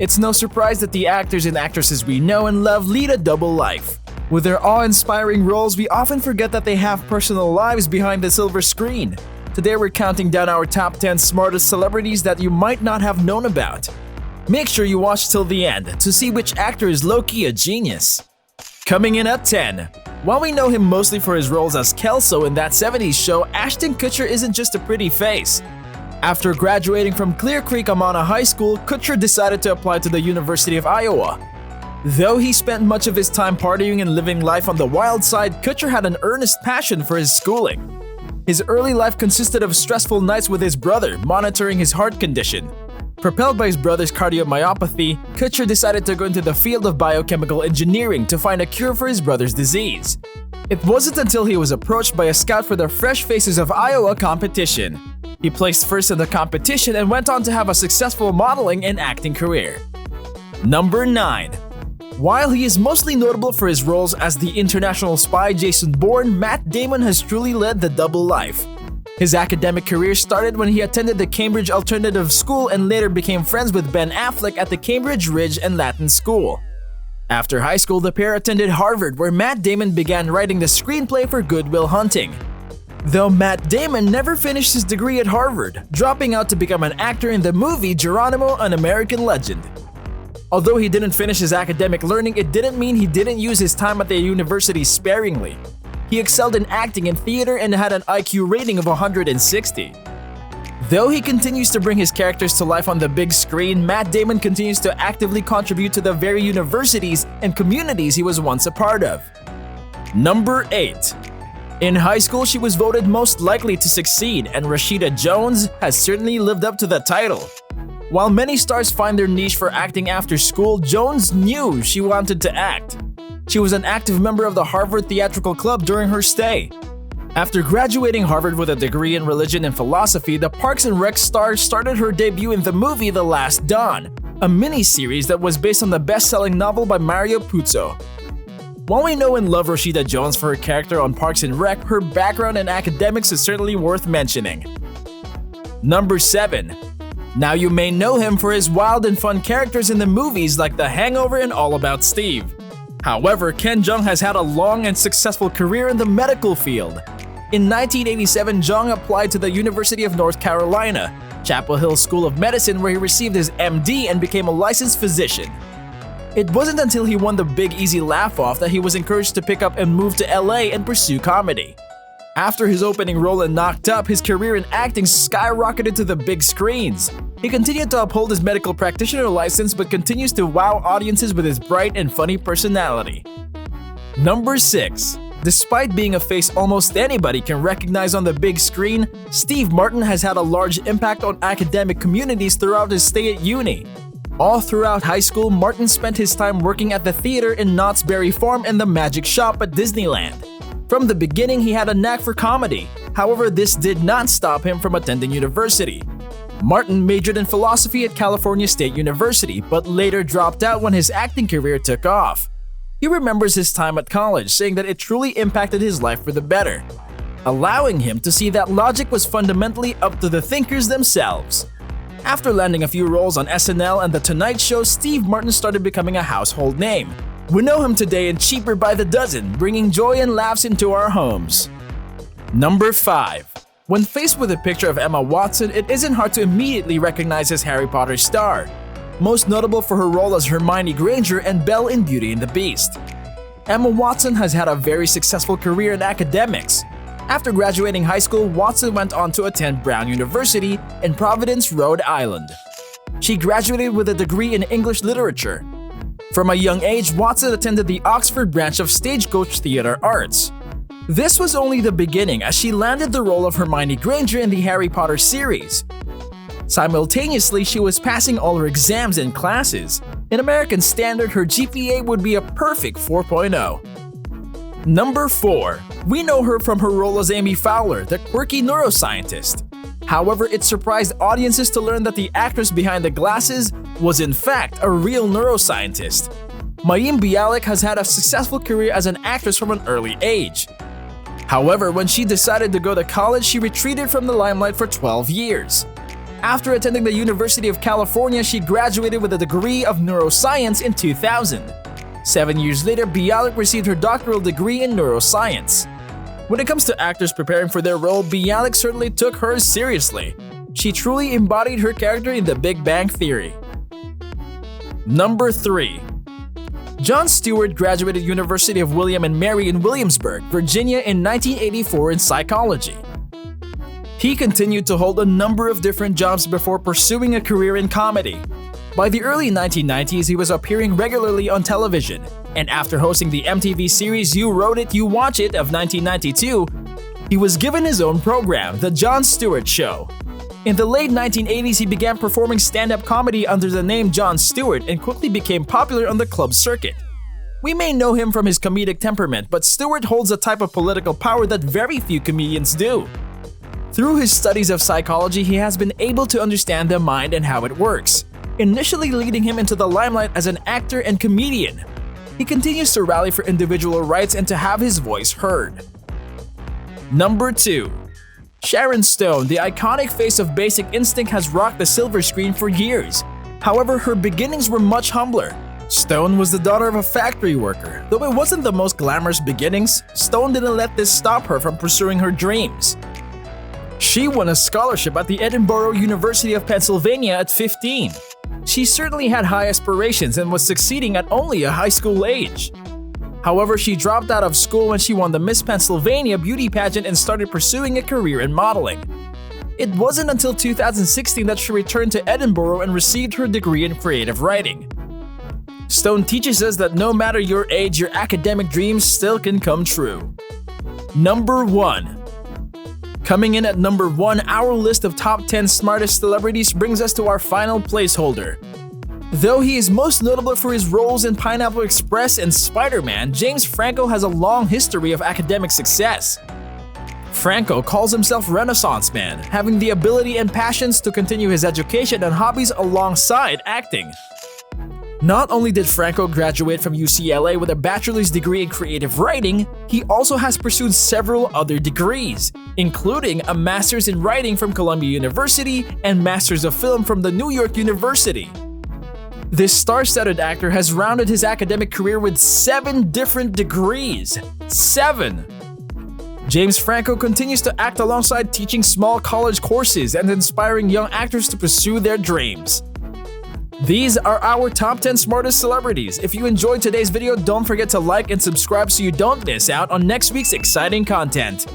It's no surprise that the actors and actresses we know and love lead a double life. With their awe-inspiring roles, we often forget that they have personal lives behind the silver screen. Today we're counting down our top 10 smartest celebrities that you might not have known about. Make sure you watch till the end to see which actor is low-key a genius. Coming in at 10. While we know him mostly for his roles as Kelso in That 70s Show, Ashton Kutcher isn't just a pretty face. After graduating from Clear Creek Amana High School, Kutcher decided to apply to the University of Iowa. Though he spent much of his time partying and living life on the wild side, Kutcher had an earnest passion for his schooling. His early life consisted of stressful nights with his brother, monitoring his heart condition. Propelled by his brother's cardiomyopathy, Kutcher decided to go into the field of biochemical engineering to find a cure for his brother's disease. It wasn't until he was approached by a scout for the Fresh Faces of Iowa competition. He placed first in the competition and went on to have a successful modeling and acting career. Number 9. While he is mostly notable for his roles as the international spy Jason Bourne, Matt Damon has truly led the double life. His academic career started when he attended the Cambridge Alternative School and later became friends with Ben Affleck at the Cambridge Ridge and Latin School. After high school, the pair attended Harvard, where Matt Damon began writing the screenplay for Good Will Hunting. Though Matt Damon never finished his degree at Harvard, dropping out to become an actor in the movie Geronimo: An American Legend. Although he didn't finish his academic learning, it didn't mean he didn't use his time at the university sparingly. He excelled in acting and theater and had an IQ rating of 160. Though he continues to bring his characters to life on the big screen, Matt Damon continues to actively contribute to the very universities and communities he was once a part of. Number 8. In high school, she was voted most likely to succeed, and Rashida Jones has certainly lived up to the title. While many stars find their niche for acting after school, Jones knew she wanted to act. She was an active member of the Harvard Theatrical Club during her stay. After graduating Harvard with a degree in religion and philosophy, the Parks and Rec star started her debut in the movie The Last Dawn, a mini-series that was based on the best-selling novel by Mario Puzo. While we know and love Rashida Jones for her character on Parks and Rec, her background in academics is certainly worth mentioning. Number 7. Now you may know him for his wild and fun characters in the movies like The Hangover and All About Steve. However, Ken Jeong has had a long and successful career in the medical field. In 1987, Jeong applied to the University of North Carolina, Chapel Hill School of Medicine, where he received his MD and became a licensed physician. It wasn't until he won the Big Easy Laugh-Off that he was encouraged to pick up and move to LA and pursue comedy. After his opening role in Knocked Up, his career in acting skyrocketed to the big screens. He continued to uphold his medical practitioner license but continues to wow audiences with his bright and funny personality. Number 6. Despite being a face almost anybody can recognize on the big screen, Steve Martin has had a large impact on academic communities throughout his stay at uni. All throughout high school, Martin spent his time working at the theater in Knott's Berry Farm and the Magic Shop at Disneyland. From the beginning, he had a knack for comedy. However, this did not stop him from attending university. Martin majored in philosophy at California State University, but later dropped out when his acting career took off. He remembers his time at college, saying that it truly impacted his life for the better, allowing him to see that logic was fundamentally up to the thinkers themselves. After landing a few roles on SNL and The Tonight Show, Steve Martin started becoming a household name. We know him today in Cheaper by the Dozen, bringing joy and laughs into our homes. Number 5. When faced with a picture of Emma Watson, it isn't hard to immediately recognize as Harry Potter star, most notable for her role as Hermione Granger and Belle in Beauty and the Beast. Emma Watson has had a very successful career in academics. After graduating high school, Watson went on to attend Brown University in Providence, Rhode Island. She graduated with a degree in English literature. From a young age, Watson attended the Oxford branch of Stagecoach Theatre Arts. This was only the beginning, as she landed the role of Hermione Granger in the Harry Potter series. Simultaneously, she was passing all her exams and classes. In American Standard, her GPA would be a perfect 4.0. Number 4. We know her from her role as Amy Fowler, the quirky neuroscientist. However, it surprised audiences to learn that the actress behind the glasses was in fact a real neuroscientist. Mayim Bialik has had a successful career as an actress from an early age. However, when she decided to go to college, she retreated from the limelight for 12 years. After attending the University of California, she graduated with a degree of neuroscience in 2000. 7 years later, Bialik received her doctoral degree in neuroscience. When it comes to actors preparing for their role, Bialik certainly took hers seriously. She truly embodied her character in The Big Bang Theory. Number 3. Jon Stewart graduated University of William and Mary in Williamsburg, Virginia in 1984 in psychology. He continued to hold a number of different jobs before pursuing a career in comedy. By the early 1990s, he was appearing regularly on television, and after hosting the MTV series You Wrote It, You Watch It of 1992, he was given his own program, The Jon Stewart Show. In the late 1980s, he began performing stand-up comedy under the name Jon Stewart and quickly became popular on the club circuit. We may know him from his comedic temperament, but Stewart holds a type of political power that very few comedians do. Through his studies of psychology, he has been able to understand the mind and how it works, initially leading him into the limelight as an actor and comedian. He continues to rally for individual rights and to have his voice heard. Number 2. Sharon Stone, the iconic face of Basic Instinct, has rocked the silver screen for years. However, her beginnings were much humbler. Stone was the daughter of a factory worker. Though it wasn't the most glamorous beginnings, Stone didn't let this stop her from pursuing her dreams. She won a scholarship at the Edinburgh University of Pennsylvania at 15. She certainly had high aspirations and was succeeding at only a high school age. However, she dropped out of school when she won the Miss Pennsylvania beauty pageant and started pursuing a career in modeling. It wasn't until 2016 that she returned to Edinburgh and received her degree in creative writing. Stone teaches us that no matter your age, your academic dreams still can come true. Number 1. Coming in at number 1, our list of top 10 smartest celebrities brings us to our final placeholder. Though he is most notable for his roles in Pineapple Express and Spider-Man, James Franco has a long history of academic success. Franco calls himself Renaissance Man, having the ability and passions to continue his education and hobbies alongside acting. Not only did Franco graduate from UCLA with a bachelor's degree in creative writing, he also has pursued several other degrees, including a master's in writing from Columbia University and master's of film from the New York University. This star-studded actor has rounded his academic career with 7 different degrees. 7! James Franco continues to act alongside teaching small college courses and inspiring young actors to pursue their dreams. These are our top 10 smartest celebrities. If you enjoyed today's video, don't forget to like and subscribe so you don't miss out on next week's exciting content.